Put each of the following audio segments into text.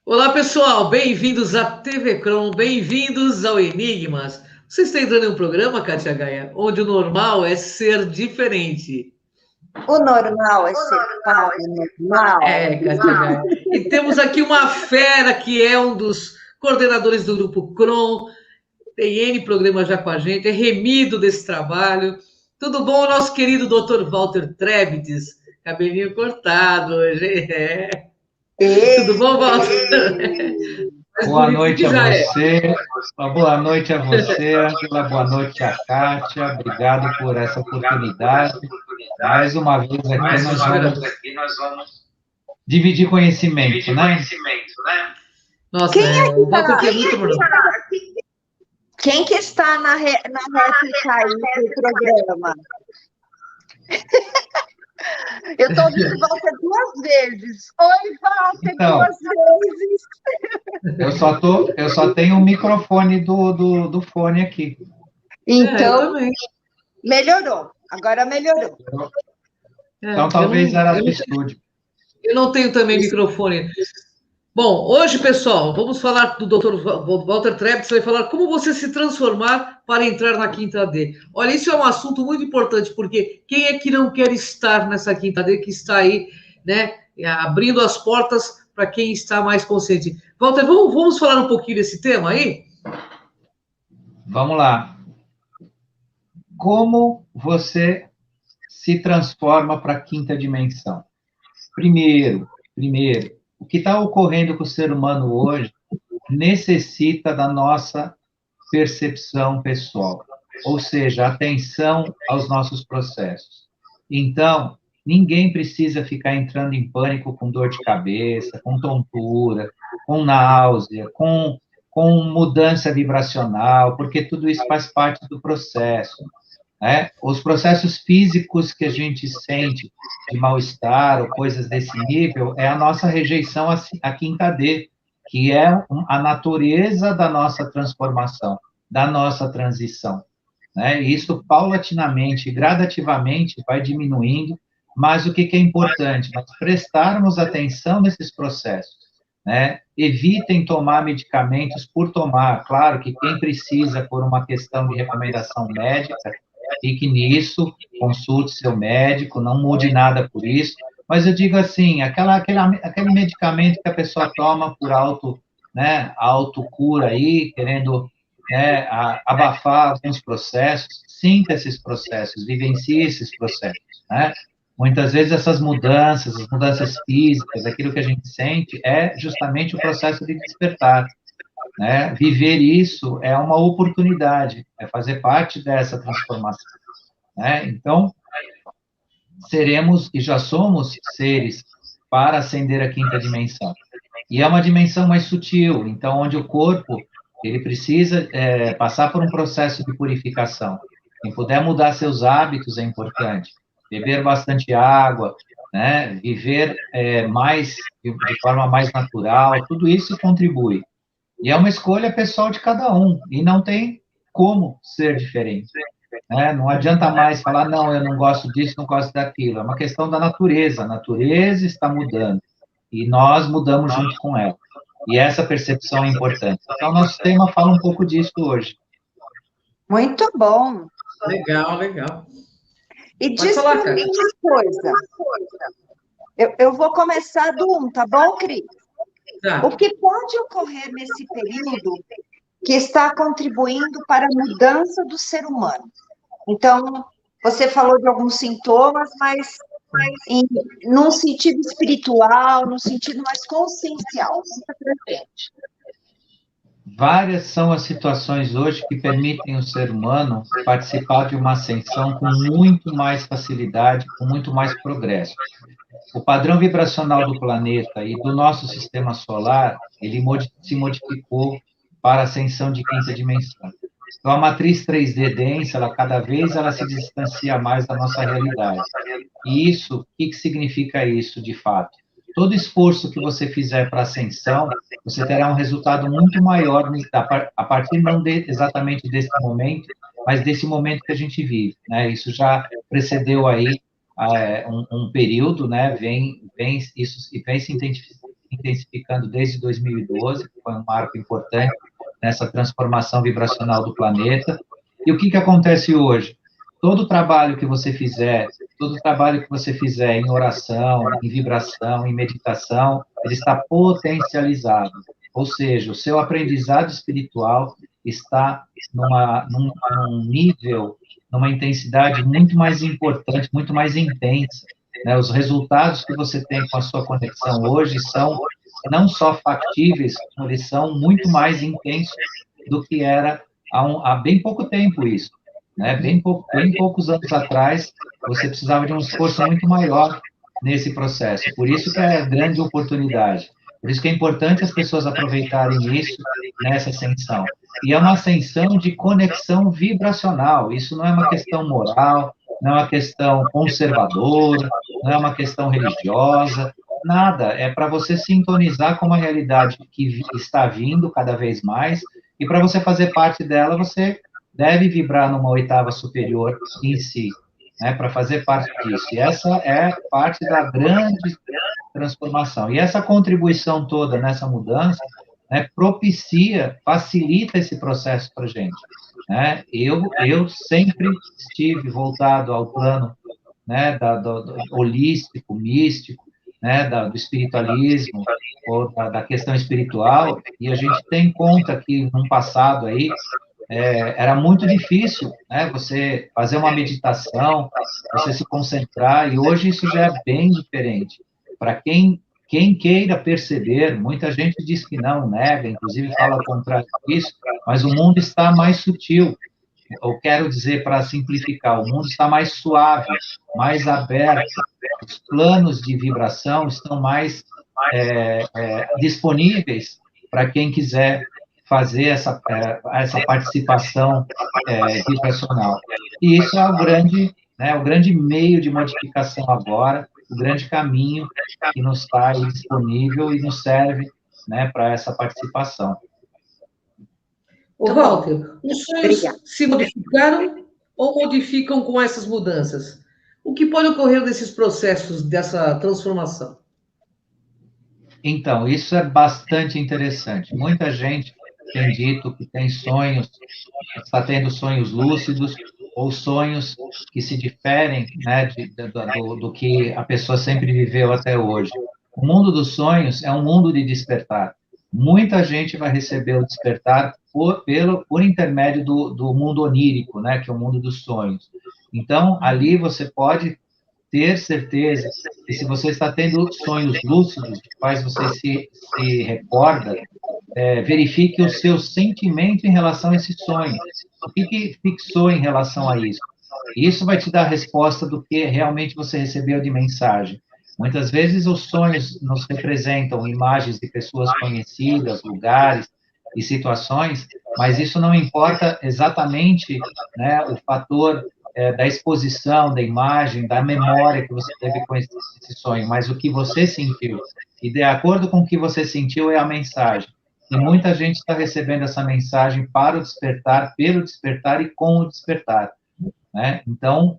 Olá, pessoal, bem-vindos à TV Cron, bem-vindos ao Enigmas. Você está entrando em um programa, Kátia Gaia, onde o normal é ser diferente. O normal é ser paranormal. Kátia Gaia. E temos aqui uma fera que é um dos coordenadores do Grupo Cron, tem N programas já com a gente, é remido desse trabalho. Tudo bom, nosso querido Dr. Walter Trebides? Cabelinho cortado hoje. Tudo E bom, Walter? Mais Boa bonito noite que a já é. você, boa noite a você, Angela, boa noite a Kátia, obrigado por essa oportunidade. Mais uma vez aqui nós vamos dividir conhecimento, né? Nossa, quem é o que Walter tá, aqui é muito bom. quem que está na réplica aí do programa? Eu estou ouvindo Walter duas vezes. Oi, Walter, Então, duas vezes. eu só tenho o microfone do fone aqui. Eu Então, também. melhorou. Agora melhorou. Então, Eu talvez não, era eu do não, estúdio. eu não tenho também microfone. Bom, hoje, pessoal, vamos falar do Dr. Walter Trebs, vai falar como você se transformar para entrar na quinta D. Olha, isso é um assunto muito importante, porque quem é que não quer estar nessa quinta D que está aí, né, abrindo as portas para quem está mais consciente? Walter, vamos falar um pouquinho desse tema aí? Vamos lá. Como você se transforma para a quinta dimensão? Primeiro, o que está ocorrendo com o ser humano hoje necessita da nossa percepção pessoal, ou seja, atenção aos nossos processos. Então, ninguém precisa ficar entrando em pânico com dor de cabeça, com tontura, com náusea, com mudança vibracional, porque tudo isso faz parte do processo, né? Os processos físicos que a gente sente de mal-estar ou coisas desse nível é a nossa rejeição à quinta D, que é a natureza da nossa transformação, da nossa transição, né? E isso paulatinamente, gradativamente vai diminuindo, mas o que é importante? Nós prestarmos atenção nesses processos, né? Evitem tomar medicamentos por tomar. Claro que quem precisa por uma questão de recomendação médica, fique nisso, consulte seu médico, não mude nada por isso. Mas eu digo assim, aquele medicamento que a pessoa toma por né, autocura aí, querendo, né, abafar alguns processos, sinta esses processos, vivencie esses processos, né? Muitas vezes essas mudanças, as mudanças físicas, aquilo que a gente sente é justamente o processo de despertar, né? Viver isso é uma oportunidade, é fazer parte dessa transformação, né? Então, seremos e já somos seres para ascender a quinta dimensão. E é uma dimensão mais sutil, então, onde o corpo ele precisa passar por um processo de purificação. Quem puder mudar seus hábitos é importante. Beber bastante água, né? Viver de forma mais natural, tudo isso contribui. E é uma escolha pessoal de cada um, e não tem como ser diferente, né? Não adianta mais falar, não, eu não gosto disso, não gosto daquilo. É uma questão da natureza. A natureza está mudando e nós mudamos junto com ela. E essa percepção é importante. Então, nosso tema fala um pouco disso hoje. Muito bom. Legal, legal. E Pode diz falar, para cara. mim uma coisa. Eu vou começar do 1, tá bom, Cris? Tá. O que pode ocorrer nesse período que está contribuindo para a mudança do ser humano? Então, você falou de alguns sintomas, mas num sentido espiritual, num sentido mais consciencial. Conta pra gente. Várias são as situações hoje que permitem o ser humano participar de uma ascensão com muito mais facilidade, com muito mais progresso. O padrão vibracional do planeta e do nosso sistema solar, ele se modificou para a ascensão de quinta dimensão. Então, a matriz 3D densa, ela se distancia mais da nossa realidade. E isso, o que significa isso, de fato? Todo esforço que você fizer para ascensão, você terá um resultado muito maior a partir não exatamente desse momento, mas desse momento que a gente vive, né? Isso já precedeu aí um período, né? Isso vem se intensificando desde 2012, que foi um marco importante nessa transformação vibracional do planeta. E o que acontece hoje? Todo trabalho que você fizer, todo trabalho que você fizer em oração, em vibração, em meditação, ele está potencializado. Ou seja, o seu aprendizado espiritual está num nível, numa intensidade muito mais importante, muito mais intensa. Né? Os resultados que você tem com a sua conexão hoje são não só factíveis, como eles são muito mais intensos do que era há bem pouco tempo isso. Né? Bem poucos anos atrás, você precisava de um esforço muito maior nesse processo. Por isso que é a grande oportunidade. Por isso que é importante as pessoas aproveitarem isso nessa ascensão. E é uma ascensão de conexão vibracional. Isso não é uma questão moral, não é uma questão conservadora, não é uma questão religiosa, nada. É para você sintonizar com uma realidade que está vindo cada vez mais, e para você fazer parte dela, você deve vibrar numa oitava superior em si, né, para fazer parte disso. E essa é parte da grande transformação. E essa contribuição toda nessa mudança, né, propicia, facilita esse processo para a gente. Né? Eu sempre estive voltado ao plano, né, do holístico, místico, né, do espiritualismo, ou da questão espiritual, e a gente tem conta que, no passado aí, era muito difícil, né, você fazer uma meditação, você se concentrar, e hoje isso já é bem diferente. Para quem queira perceber, muita gente diz que não, nega, inclusive fala o contrário disso, mas o mundo está mais sutil. Eu quero dizer, para simplificar, o mundo está mais suave, mais aberto, os planos de vibração estão mais disponíveis para quem quiser fazer essa participação vibracional. E isso é o grande meio de modificação agora, o grande caminho que nos está aí disponível e nos serve, né, para essa participação. Ô, Walter, os sonhos se modificaram ou modificam com essas mudanças? O que pode ocorrer nesses processos dessa transformação? Então, isso é bastante interessante. Muita gente tem dito que tem sonhos, está tendo sonhos lúcidos ou sonhos que se diferem, né, do que a pessoa sempre viveu até hoje. O mundo dos sonhos é um mundo de despertar. Muita gente vai receber o despertar por intermédio do mundo onírico, né, que é o mundo dos sonhos. Então, ali você pode ter certeza que se você está tendo sonhos lúcidos, de quais você se recorda, verifique o seu sentimento em relação a esse sonho. O que fixou em relação a isso? Isso vai te dar a resposta do que realmente você recebeu de mensagem. Muitas vezes os sonhos nos representam imagens de pessoas conhecidas, lugares e situações, mas isso não importa exatamente, né, o fator da exposição, da imagem, da memória que você teve com esse sonho, mas o que você sentiu. E de acordo com o que você sentiu é a mensagem. E muita gente está recebendo essa mensagem para o despertar, pelo despertar e com o despertar. Né? Então,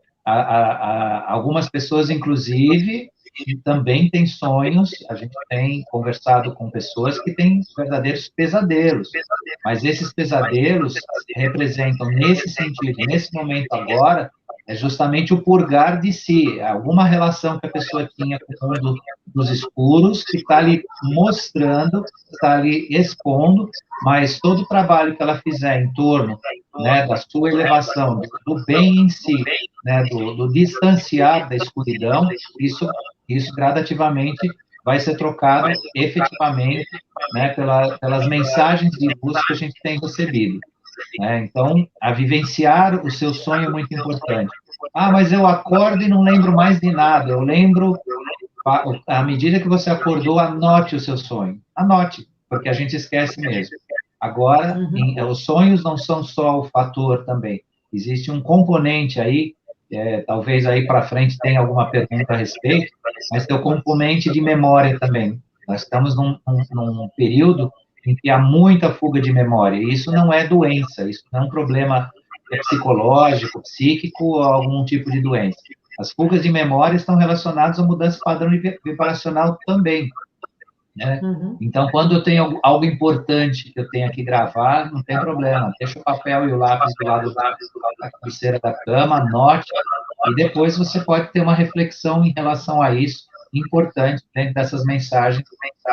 algumas pessoas, inclusive, também têm sonhos, a gente tem conversado com pessoas que têm verdadeiros pesadelos, mas esses pesadelos representam, nesse sentido, nesse momento agora, é justamente o purgar de si, alguma relação que a pessoa tinha com o mundo dos escuros, que está ali mostrando, está ali expondo, mas todo o trabalho que ela fizer em torno, né, da sua elevação, do bem em si, né, do distanciar da escuridão, isso gradativamente vai ser trocado efetivamente, né, pelas mensagens de luz que a gente tem recebido. Né? Então, a vivenciar o seu sonho é muito importante. Ah, mas eu acordo e não lembro mais de nada. Eu lembro, à medida que você acordou, anote o seu sonho. Anote, porque a gente esquece mesmo. Agora, os sonhos não são só o fator também. Existe um componente aí, talvez aí para frente tenha alguma pergunta a respeito, mas tem o componente de memória também. Nós estamos num período em que há muita fuga de memória. E isso não é doença, isso não é um problema psicológico, psíquico ou algum tipo de doença. As fugas de memória estão relacionadas à mudança padrão vibracional também. né? Então, quando eu tenho algo importante que eu tenho que gravar, não tem problema. Deixa o papel e o lápis do lado da cabeceira da cama, anote, e depois você pode ter uma reflexão em relação a isso, importante, dentro dessas mensagens,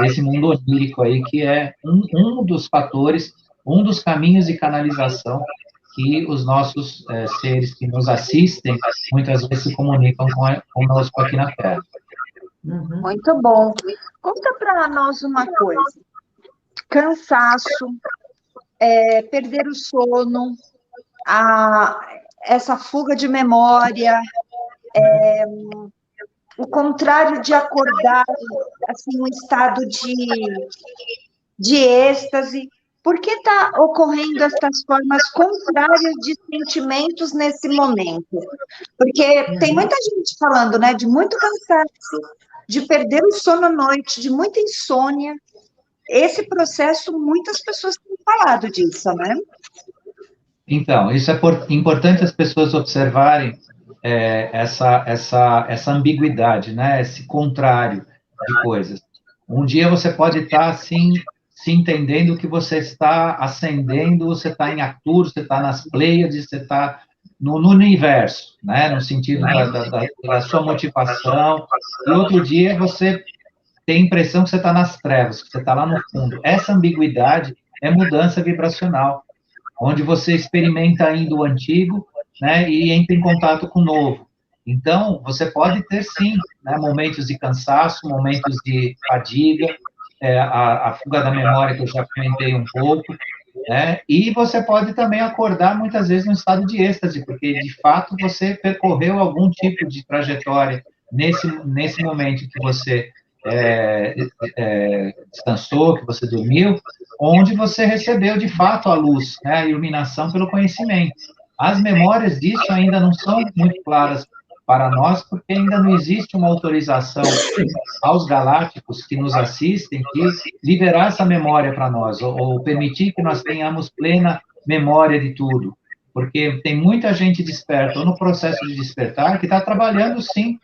desse mundo onírico aí, que é um dos fatores, um dos caminhos de canalização que os nossos seres que nos assistem, muitas vezes se comunicam conosco aqui na Terra. Muito bom. Conta para nós uma coisa. Cansaço, perder o sono, essa fuga de memória, o contrário de acordar, assim, um estado de êxtase. Por que está ocorrendo essas formas contrárias de sentimentos nesse momento? Porque tem muita gente falando, né, de muito cansaço, de perder o sono à noite, de muita insônia. Esse processo, muitas pessoas têm falado disso, né? Então, isso é importante as pessoas observarem essa ambiguidade, né? Esse contrário de coisas. Um dia você pode estar, assim, se entendendo que você está ascendendo, você está em Arctur, você está nas Pleiades, você está no universo, né? No sentido da sua motivação. E outro dia você tem a impressão que você está nas trevas, que você está lá no fundo. Essa ambiguidade é mudança vibracional, onde você experimenta ainda o antigo, né, e entra em contato com o novo. Então, você pode ter, sim, né, momentos de cansaço, momentos de fadiga, a fuga da memória, que eu já comentei um pouco, né, e você pode também acordar, muitas vezes, num estado de êxtase, porque, de fato, você percorreu algum tipo de trajetória nesse momento que você descansou, que você dormiu, onde você recebeu, de fato, a luz, né, a iluminação pelo conhecimento. As memórias disso ainda não são muito claras para nós, porque ainda não existe uma autorização aos galácticos que nos assistem de liberar essa memória para nós, ou permitir que nós tenhamos plena memória de tudo. Porque tem muita gente desperta, ou no processo de despertar, que está trabalhando, sim,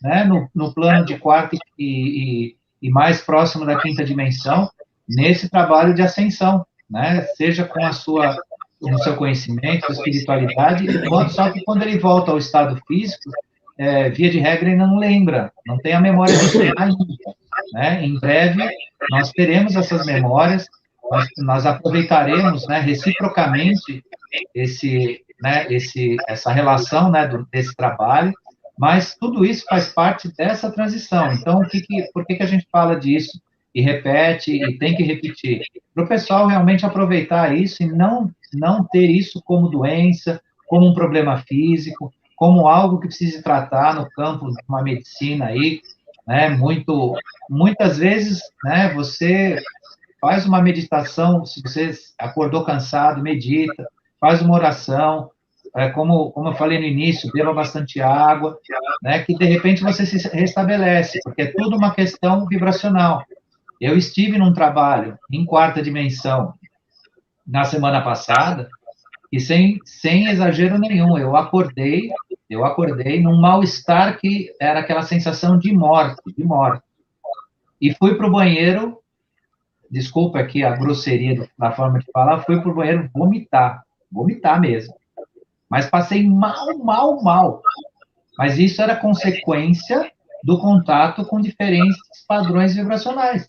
né, no plano de quarta e mais próximo da quinta dimensão, nesse trabalho de ascensão, né, seja com no seu conhecimento, sua espiritualidade, só que quando ele volta ao estado físico, via de regra, ele não lembra, não tem a memória disso ainda, né? Em breve, nós teremos essas memórias, nós aproveitaremos, né, reciprocamente essa relação, né, desse trabalho, mas tudo isso faz parte dessa transição. Então, por que a gente fala disso e repete e tem que repetir? Para o pessoal realmente aproveitar isso e não ter isso como doença, como um problema físico, como algo que precise tratar no campo de uma medicina aí, né? Muitas vezes, né, você faz uma meditação, se você acordou cansado, medita, faz uma oração, como eu falei no início, beba bastante água, né, que de repente você se restabelece, porque é tudo uma questão vibracional. Eu estive num trabalho em quarta dimensão na semana passada, e sem exagero nenhum, eu acordei num mal-estar que era aquela sensação de morte, e fui para o banheiro, desculpa aqui a grosseria da forma de falar, fui para o banheiro vomitar mesmo, mas passei mal, mas isso era consequência do contato com diferentes padrões vibracionais,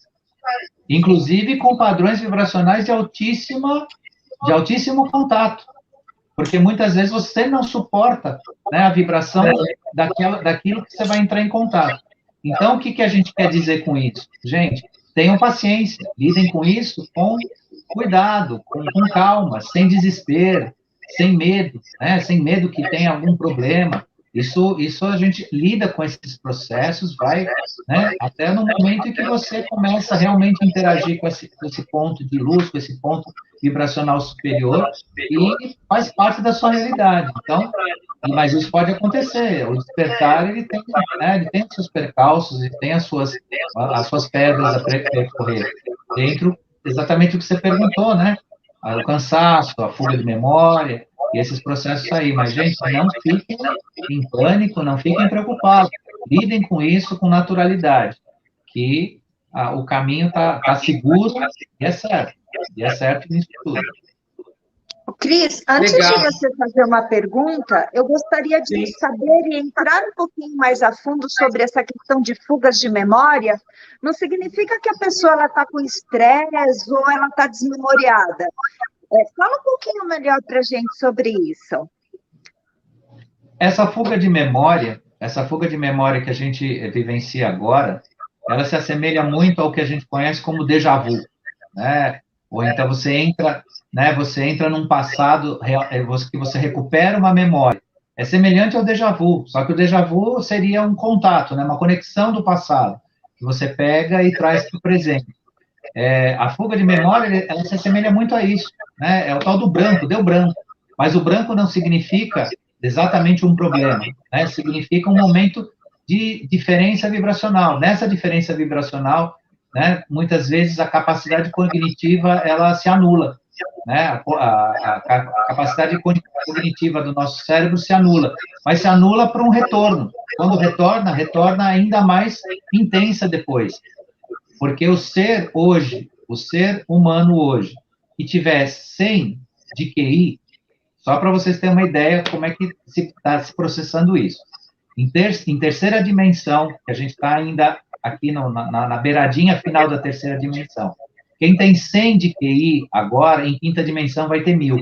inclusive com padrões vibracionais de altíssimo contato, porque muitas vezes você não suporta, né, a vibração daquilo que você vai entrar em contato. Então, o que a gente quer dizer com isso? Gente, tenham paciência, lidem com isso com cuidado, com calma, sem desespero, sem medo, né, sem medo que tenha algum problema. Isso a gente lida com esses processos, vai, né, até no momento em que você começa realmente a interagir com esse ponto de luz, com esse ponto vibracional superior, e faz parte da sua realidade. Então, mas isso pode acontecer. O despertar, ele tem os seus percalços, ele tem as suas pedras a percorrer. Dentro, exatamente o que você perguntou, né? O cansaço, a fuga de memória, e esses processos aí. Mas, gente, não fiquem em pânico, não fiquem preocupados. Lidem com isso com naturalidade, que o caminho tá seguro e é certo nisso tudo. Cris, antes Legal. de você fazer uma pergunta, eu gostaria de saber e entrar um pouquinho mais a fundo sobre essa questão de fugas de memória. Não significa que a pessoa está com estresse ou ela está desmemoriada. Fala um pouquinho melhor para a gente sobre isso. Essa fuga de memória que a gente vivencia agora, ela se assemelha muito ao que a gente conhece como déjà vu, né? Ou então você entra num passado que você recupera uma memória. É semelhante ao déjà vu, só que o déjà vu seria um contato, né? Uma conexão do passado, que você pega e traz para o presente. A fuga de memória, ela se assemelha muito a isso, né? É o tal do branco, deu branco. Mas o branco não significa exatamente um problema, né? Significa um momento de diferença vibracional. Nessa diferença vibracional, né, muitas vezes a capacidade cognitiva, ela se anula, né? A capacidade cognitiva do nosso cérebro se anula, mas se anula para um retorno. Quando retorna ainda mais intensa depois. Porque o ser humano hoje, que tiver 100 de QI, só para vocês terem uma ideia como é que está se processando isso. Em terceira dimensão, que a gente está ainda aqui na beiradinha final da terceira dimensão. Quem tem 100 de QI agora, em quinta dimensão, vai ter 1000.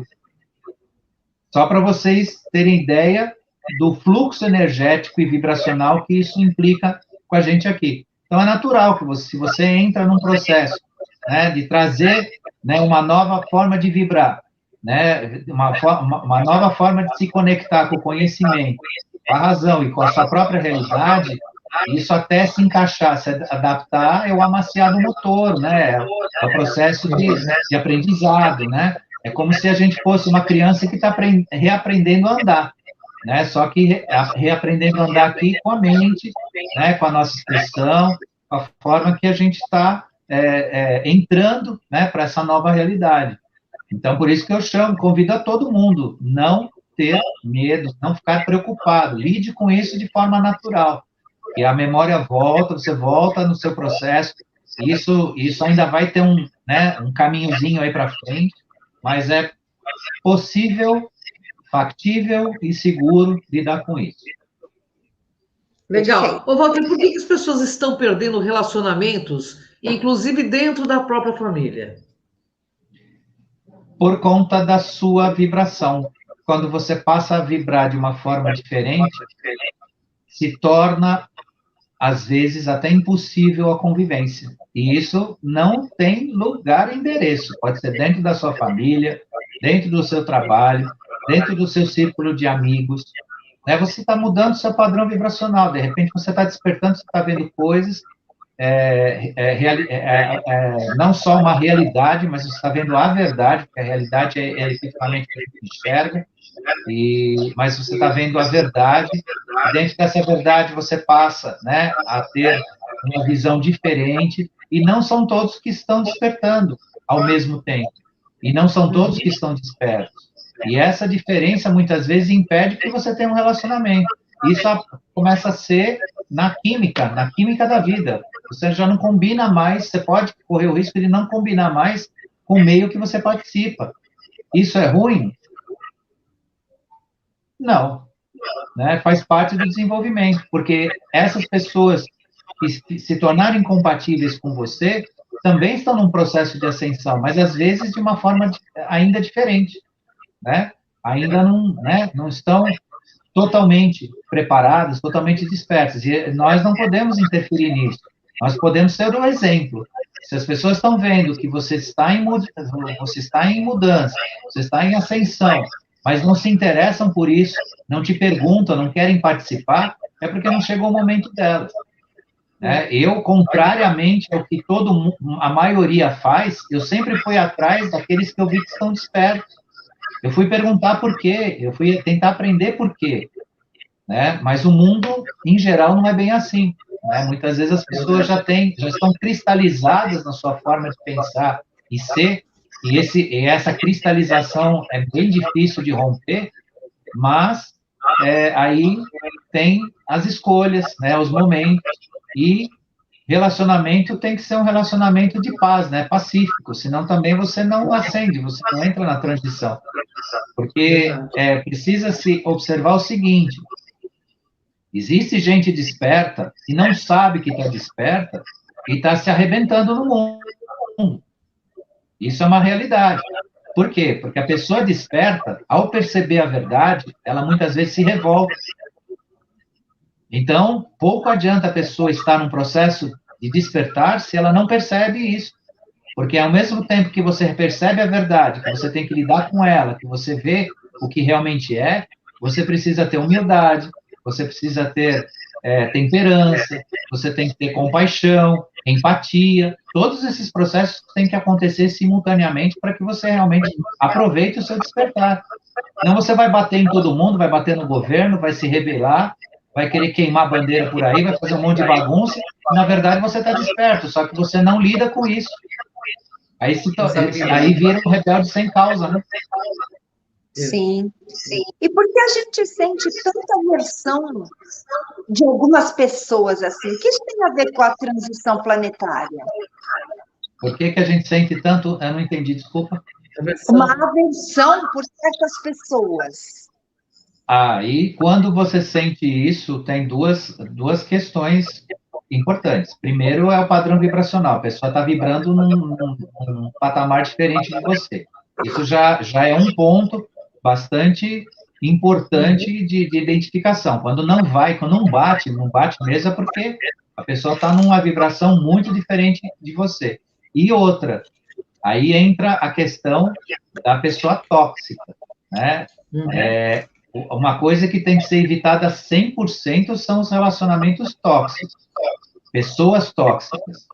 Só para vocês terem ideia do fluxo energético e vibracional que isso implica com a gente aqui. Então, é natural que se você entra num processo, né, de trazer, né, uma nova forma de vibrar, né, uma nova forma de se conectar com o conhecimento, com a razão e com a sua própria realidade, isso até se encaixar, se adaptar, é o amaciar do motor, né, é o processo de aprendizado, né, é como se a gente fosse uma criança que está reaprendendo a andar, né, só que reaprendendo a andar aqui com a mente, né, com a nossa expressão, com a forma que a gente está entrando, né, para essa nova realidade. Então, por isso que eu convido a todo mundo, não ter medo, não ficar preocupado, lide com isso de forma natural, que a memória volta, você volta no seu processo, isso ainda vai ter um caminhozinho aí para frente, mas é possível, factível e seguro lidar com isso. Legal. Ô, Walter, por que as pessoas estão perdendo relacionamentos, inclusive dentro da própria família? Por conta da sua vibração. Quando você passa a vibrar de uma forma diferente, se torna, às vezes, até impossível a convivência. E isso não tem lugar e endereço. Pode ser dentro da sua família, dentro do seu trabalho, dentro do seu círculo de amigos. Né? Você está mudando o seu padrão vibracional. De repente, você está despertando, você está vendo coisas, não só uma realidade, mas você está vendo a verdade, porque a realidade é efetivamente o que a gente enxerga, mas você está vendo a verdade, e dentro dessa verdade você passa, né, a ter uma visão diferente, e não são todos que estão despertando ao mesmo tempo, e não são todos que estão despertos. E essa diferença, muitas vezes, impede que você tenha um relacionamento. Isso começa a ser na química da vida. Você já não combina mais, você pode correr o risco de não combinar mais com o meio que você participa. Isso é ruim? Não. Né? Faz parte do desenvolvimento, porque essas pessoas que se tornarem compatíveis com você também estão num processo de ascensão, mas às vezes de uma forma ainda diferente. Né? Ainda não estão totalmente preparadas, totalmente dispersas, e nós não podemos interferir nisso, nós podemos ser um exemplo. Se as pessoas estão vendo que você está em mudança, você está em ascensão, mas não se interessam por isso, não te perguntam, não querem participar, é porque não chegou o momento delas. Eu, contrariamente ao que a maioria faz, eu sempre fui atrás daqueles que eu vi que estão despertos. Eu fui perguntar por quê, eu fui tentar aprender por quê. Né? Mas o mundo, em geral, não é bem assim. Né? Muitas vezes as pessoas já estão cristalizadas na sua forma de pensar e ser, e essa cristalização é bem difícil de romper, mas aí tem as escolhas, né, os momentos, e relacionamento tem que ser um relacionamento de paz, né? Pacífico, senão também você não acende, você não entra na transição. Porque precisa se observar o seguinte: existe gente desperta e não sabe que está desperta e está se arrebentando no mundo. Isso é uma realidade. Por quê? Porque a pessoa desperta, ao perceber a verdade, ela muitas vezes se revolta. Então, pouco adianta a pessoa estar num processo de despertar se ela não percebe isso. Porque ao mesmo tempo que você percebe a verdade, que você tem que lidar com ela, que você vê o que realmente é, você precisa ter humildade, você precisa ter temperança, você tem que ter compaixão, empatia. Todos esses processos têm que acontecer simultaneamente para que você realmente aproveite o seu despertar. Senão você vai bater em todo mundo, vai bater no governo, vai se rebelar, vai querer queimar bandeira por aí, vai fazer um monte de bagunça, e na verdade você está desperto, só que você não lida com isso. Aí vira um rebelde sem causa, né? Sim, sim. E por que a gente sente tanta aversão de algumas pessoas assim? O que isso tem a ver com a transição planetária? Por que a gente sente tanto? Eu não entendi, desculpa. Uma aversão por certas pessoas. E quando você sente isso, tem duas questões importantes. Primeiro é o padrão vibracional. A pessoa está vibrando num patamar diferente de você. Isso já é um ponto bastante importante de identificação. Quando não bate mesmo, é porque a pessoa está numa vibração muito diferente de você. E outra, aí entra a questão da pessoa tóxica, né? Uma coisa que tem que ser evitada 100% são os relacionamentos tóxicos, pessoas tóxicas.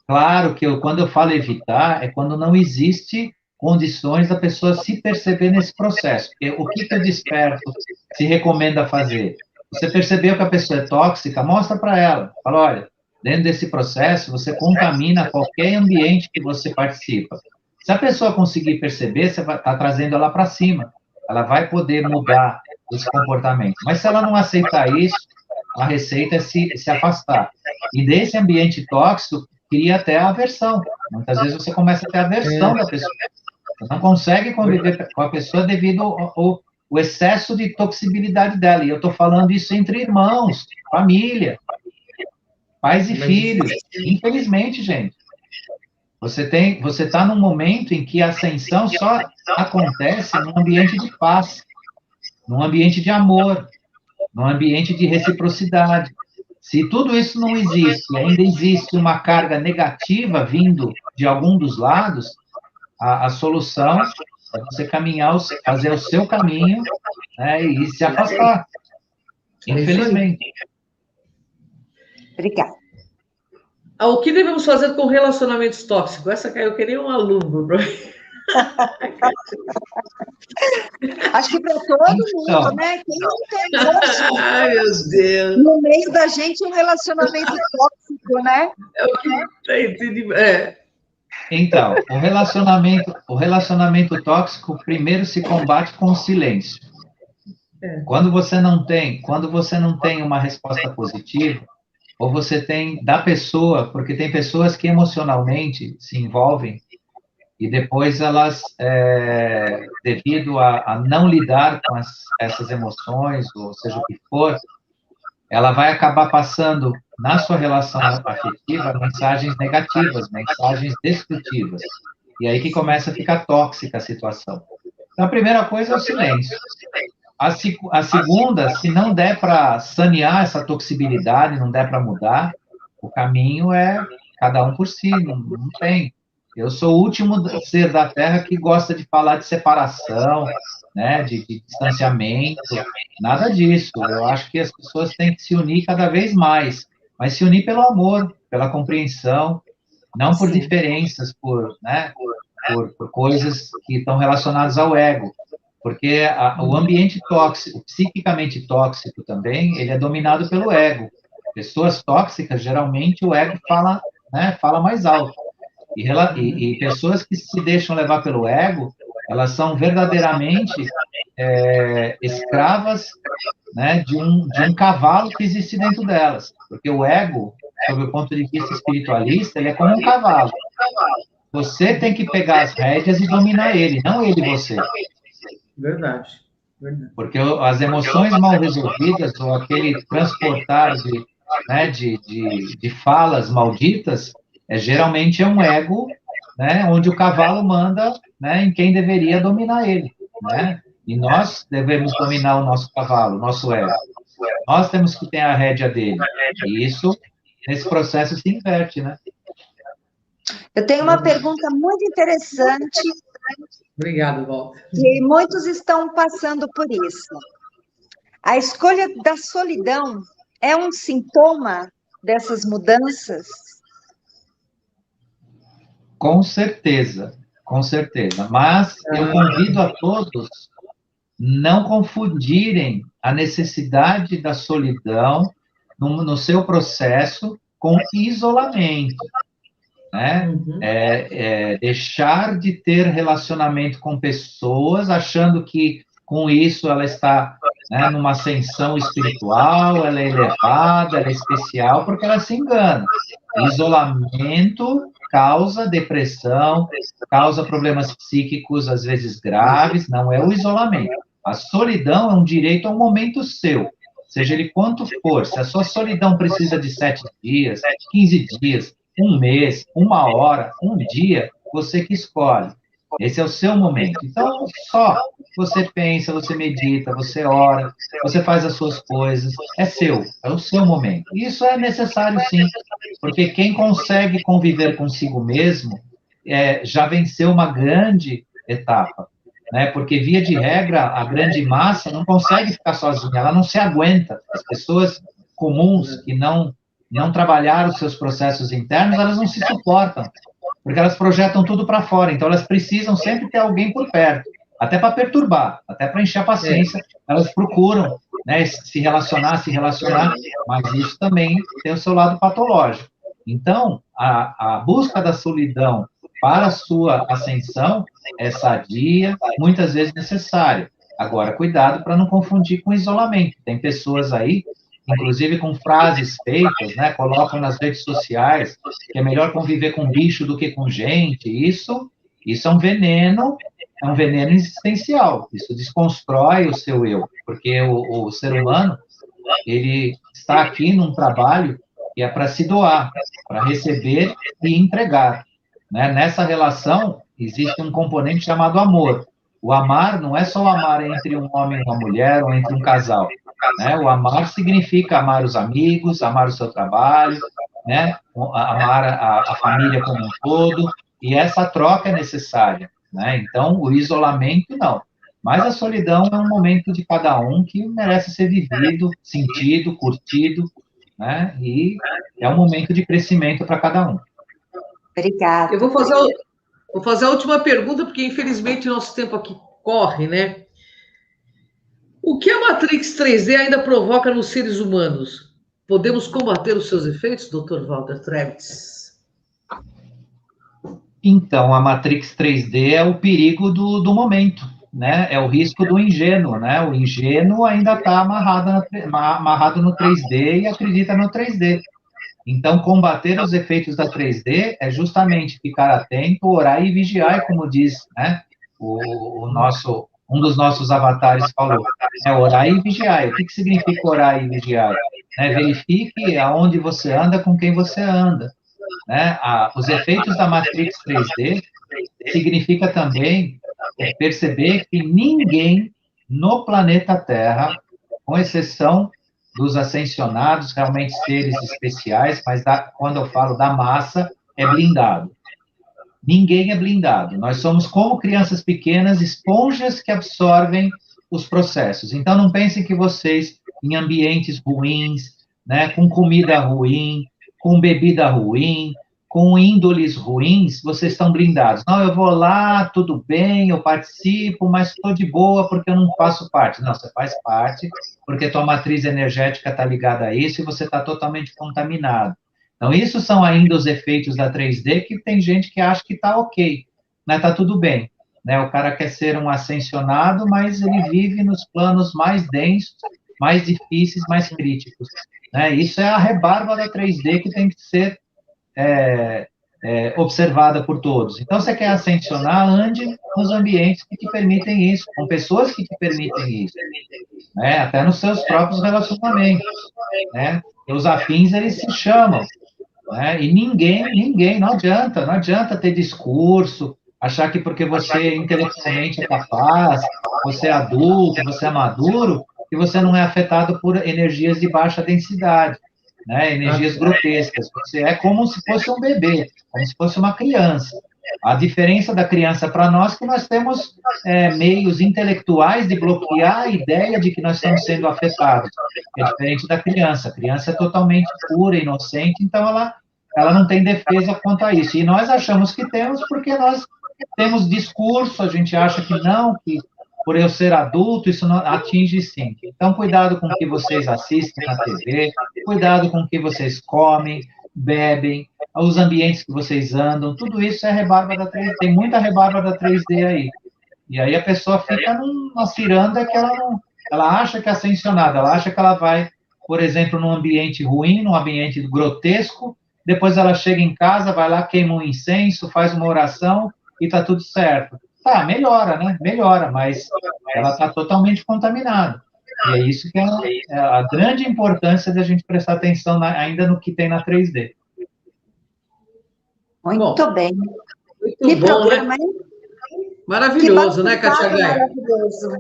Claro que quando eu falo evitar, é quando não existe condições da pessoa se perceber nesse processo. Porque o que o desperto se recomenda fazer? Você percebeu que a pessoa é tóxica, mostra para ela. Fala, olha, dentro desse processo, você contamina qualquer ambiente que você participa. Se a pessoa conseguir perceber, você vai estar trazendo ela para cima. Ela vai poder mudar esse comportamento. Mas se ela não aceitar isso, a receita é se afastar. E desse ambiente tóxico, cria até a aversão. Muitas vezes você começa a ter aversão da pessoa. Você não consegue conviver com a pessoa devido ao excesso de toxicidade dela. E eu estou falando isso entre irmãos, família, pais e filhos. Infelizmente, gente, você está num momento em que a ascensão só acontece num ambiente de paz, num ambiente de amor, num ambiente de reciprocidade. Se tudo isso não existe, e ainda existe uma carga negativa vindo de algum dos lados, a solução é você caminhar, fazer o seu caminho, né, e se afastar. Infelizmente. Obrigada. O que devemos fazer com relacionamentos tóxicos? Essa eu queria um aluno. Acho que para todo mundo, né? Quem não tem hoje, ai, meu Deus, no meio da gente, um relacionamento tóxico, né? É o que entendi. Então, o relacionamento tóxico primeiro se combate com o silêncio. Quando você não tem uma resposta positiva, ou você tem da pessoa, porque tem pessoas que emocionalmente se envolvem e depois elas, devido a não lidar com essas emoções, ou seja o que for, ela vai acabar passando na sua relação afetiva mensagens negativas, mensagens destrutivas. E aí que começa a ficar tóxica a situação. Então, a primeira coisa é o silêncio. A segunda, se não der para sanear essa toxicidade, não der para mudar, o caminho é cada um por si, não tem. Eu sou o último ser da Terra que gosta de falar de separação, né, de distanciamento, nada disso. Eu acho que as pessoas têm que se unir cada vez mais, mas se unir pelo amor, pela compreensão, não por diferenças, né, por coisas que estão relacionadas ao ego. Porque o ambiente tóxico, psiquicamente tóxico também, ele é dominado pelo ego. Pessoas tóxicas, geralmente, o ego fala, né, fala mais alto. E pessoas que se deixam levar pelo ego, elas são verdadeiramente escravas, né, de um cavalo que existe dentro delas. Porque o ego sob o ponto de vista espiritualista, ele é como um cavalo. Você tem que pegar as rédeas e dominar ele, não ele você. Verdade. Verdade. Porque as emoções mal resolvidas, ou aquele transportar de falas malditas, geralmente é um ego, né, onde o cavalo manda, né, em quem deveria dominar ele, né? E nós devemos dominar o nosso cavalo, o nosso ego. Nós temos que ter a rédea dele. E isso, nesse processo, se inverte, né? Eu tenho uma pergunta muito interessante. Obrigado, Walter. Que muitos estão passando por isso. A escolha da solidão é um sintoma dessas mudanças? Com certeza, com certeza. Mas eu convido a todos não confundirem a necessidade da solidão no seu processo com isolamento, né? Deixar de ter relacionamento com pessoas, achando que com isso ela está, né, numa ascensão espiritual, ela é elevada, ela é especial, porque ela se engana. Isolamento causa depressão, causa problemas psíquicos, às vezes graves, não é o isolamento. A solidão é um direito a um momento seu, seja ele quanto for. Se a sua solidão precisa de 7 dias, 15 dias, um mês, uma hora, um dia, você que escolhe. Esse é o seu momento. Então, só você pensa, você medita, você ora, você faz as suas coisas, é seu, é o seu momento. Isso é necessário, sim, porque quem consegue conviver consigo mesmo já venceu uma grande etapa, né? Porque, via de regra, a grande massa não consegue ficar sozinha, ela não se aguenta. As pessoas comuns que não trabalharam os seus processos internos, elas não se suportam, porque elas projetam tudo para fora, então elas precisam sempre ter alguém por perto, até para perturbar, até para encher a paciência, elas procuram, né, se relacionar, mas isso também tem o seu lado patológico. Então, a busca da solidão para a sua ascensão é sadia, muitas vezes necessária. Agora, cuidado para não confundir com isolamento. Tem pessoas aí, inclusive com frases feitas, né, colocam nas redes sociais que é melhor conviver com bicho do que com gente. Isso é um veneno existencial. Isso desconstrói o seu eu, porque o ser humano, ele está aqui num trabalho que é para se doar, para receber e entregar, né? Nessa relação existe um componente chamado amor. O amar não é só amar entre um homem e uma mulher, ou entre um casal, né? O amar significa amar os amigos, amar o seu trabalho, né? Amar a família como um todo, e essa troca é necessária, né? Então, o isolamento, não. Mas a solidão é um momento de cada um que merece ser vivido, sentido, curtido, né? E é um momento de crescimento para cada um. Obrigada. Eu vou fazer a última pergunta, porque infelizmente o nosso tempo aqui corre, né? O que a Matrix 3D ainda provoca nos seres humanos? Podemos combater os seus efeitos, Dr. Walter Trebitz? Então, a Matrix 3D é o perigo do momento, né? É o risco do ingênuo, né? O ingênuo ainda está amarrado no 3D e acredita no 3D. Então, combater os efeitos da 3D é justamente ficar atento, orar e vigiar, como diz, né, um dos nossos avatares falou, orar e vigiar. O que significa orar e vigiar? Verifique aonde você anda, com quem você anda. Né? Os efeitos da Matrix 3D significa também perceber que ninguém no planeta Terra, com exceção dos ascensionados, realmente seres especiais, mas quando eu falo da massa, é blindado. Ninguém é blindado. Nós somos como crianças pequenas, esponjas que absorvem os processos. Então, não pensem que vocês, em ambientes ruins, né, com comida ruim, com bebida ruim, com índoles ruins, vocês estão blindados. Não, eu vou lá, tudo bem, eu participo, mas estou de boa porque eu não faço parte. Não, você faz parte porque tua matriz energética está ligada a isso e você está totalmente contaminado. Então, isso são ainda os efeitos da 3D, que tem gente que acha que está ok, né? Está tudo bem. Né? O cara quer ser um ascensionado, mas ele vive nos planos mais densos, mais difíceis, mais críticos. né? Isso é a rebarba da 3D que tem que ser observada por todos. Então, você quer ascensionar, ande nos ambientes que te permitem isso, com pessoas que te permitem isso, né? Até nos seus próprios relacionamentos, né? E os afins, eles se chamam, né? E ninguém, não adianta ter discurso, achar que porque você intelectualmente é capaz, você é adulto, você é maduro, que você não é afetado por energias de baixa densidade, né? Energias grotescas. Você é como se fosse um bebê, como se fosse uma criança. A diferença da criança para nós é que nós temos meios intelectuais de bloquear a ideia de que nós estamos sendo afetados. É diferente da criança. A criança é totalmente pura, inocente, então ela não tem defesa quanto a isso. E nós achamos que temos porque nós temos discurso, a gente acha que não, que por eu ser adulto, isso não atinge sim. Então, cuidado com o que vocês assistem na TV, cuidado com o que vocês comem, bebem, os ambientes que vocês andam, tudo isso é rebarba da 3D, tem muita rebarba da 3D aí. E aí a pessoa fica numa ciranda que ela acha que é ascensionada, ela acha que ela vai, por exemplo, num ambiente ruim, num ambiente grotesco, depois ela chega em casa, vai lá, queima um incenso, faz uma oração e tá tudo certo. Tá, melhora, né? Melhora, mas ela está totalmente contaminada. E é isso que é a grande importância da gente prestar atenção ainda no que tem na 3D. Muito bem. Muito Que bom, programa, né? hein? Maravilhoso, né, Kátia Gaia? Maravilhoso.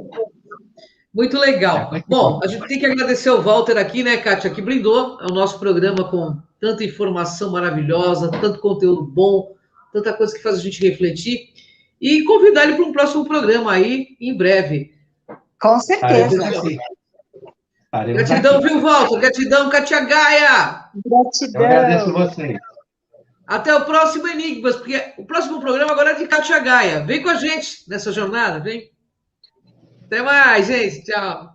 Muito legal. Bom, a gente tem que agradecer ao Walter aqui, né, Kátia, que brindou o nosso programa com tanta informação maravilhosa, tanto conteúdo bom, tanta coisa que faz a gente refletir. E convidar ele para um próximo programa aí, em breve. Com certeza. Gratidão, viu, Walter? Gratidão, Kátia Gaia! Gratidão. Eu agradeço vocês. Até o próximo Enigmas, porque o próximo programa agora é de Kátia Gaia. Vem com a gente nessa jornada, vem. Até mais, gente. Tchau.